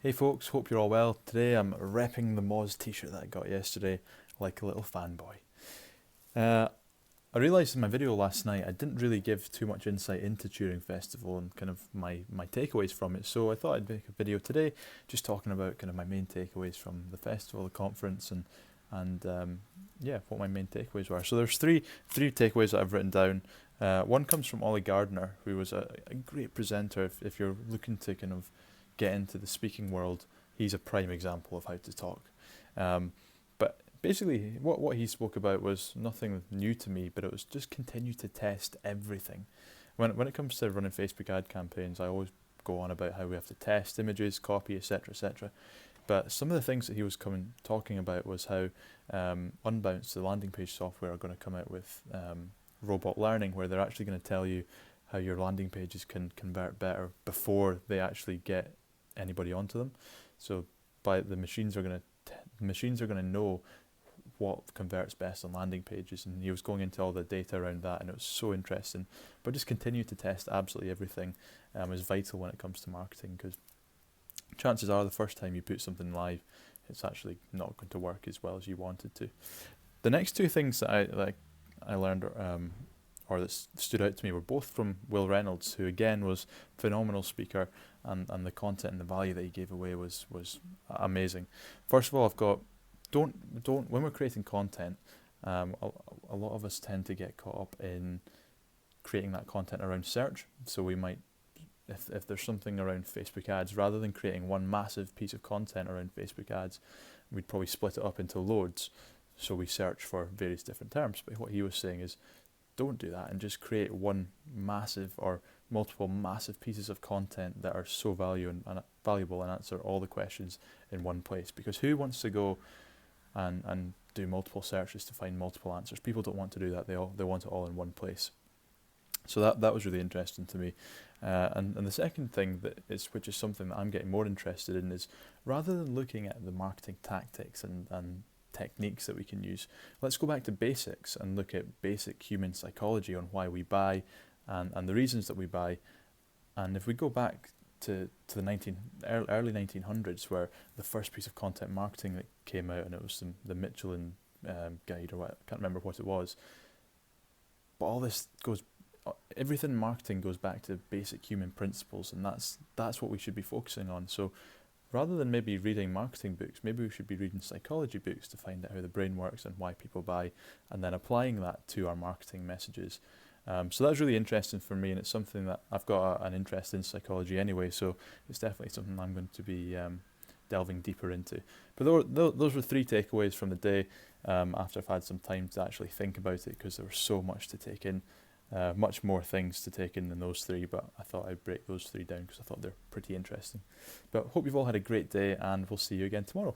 Hey folks, hope you're all well. Today I'm repping the Moz t-shirt that I got yesterday like a little fanboy. Uh, I realised in my video last night I didn't really give too much insight into Turing Festival and kind of my takeaways from it, so I thought I'd make a video today just talking about kind of my main takeaways from the festival, the conference, and yeah, what my main takeaways were. So there's three takeaways that I've written down. One comes from Olly Gardener, who was a great presenter. If you're looking to kind of get into the speaking world, he's a prime example of how to talk. But basically, what he spoke about was nothing new to me, but it was just continue to test everything. When it comes to running Facebook ad campaigns, I always go on about how we have to test images, copy, etc., etc. But some of the things that he was talking about was how Unbounce, the landing page software, are going to come out with robot learning, where they're actually going to tell you how your landing pages can convert better before they actually get anybody onto them. So by the machines are going to know what converts best on landing pages, and he was going into all the data around that, and it was so interesting. But just continue to test absolutely everything is vital when it comes to marketing, because chances are the first time you put something live, it's actually not going to work as well as you wanted to. The next two things that I learned or that stood out to me were both from Will Reynolds, who again was a phenomenal speaker, and the content and the value that he gave away was amazing. First of all, I've got don't when we're creating content, a lot of us tend to get caught up in creating that content around search. So we might, if there's something around Facebook ads, rather than creating one massive piece of content around Facebook ads, we'd probably split it up into loads. So we search for various different terms. But what he was saying is, don't do that and just create one massive or multiple massive pieces of content that are so valuable and answer all the questions in one place. Because who wants to go and do multiple searches to find multiple answers? People don't want to do that. They want it all in one place. So that was really interesting to me. And the second thing which is something that I'm getting more interested in, is rather than looking at the marketing tactics and techniques that we can use, let's go back to basics and look at basic human psychology on why we buy and the reasons that we buy. And if we go back to the early 1900s, where the first piece of content marketing that came out, and it was the Michelin guide, or what, I can't remember what it was, but everything in marketing goes back to basic human principles, and that's what we should be focusing on. So rather than maybe reading marketing books, maybe we should be reading psychology books to find out how the brain works and why people buy, and then applying that to our marketing messages. So that was really interesting for me, and it's something that I've got an interest in psychology anyway, so it's definitely something I'm going to be delving deeper into. But those were three takeaways from the day after I've had some time to actually think about it, because there was so much to take in. Much more things to take in than those three, but I thought I'd break those three down because I thought they're pretty interesting. But hope you've all had a great day, and we'll see you again tomorrow.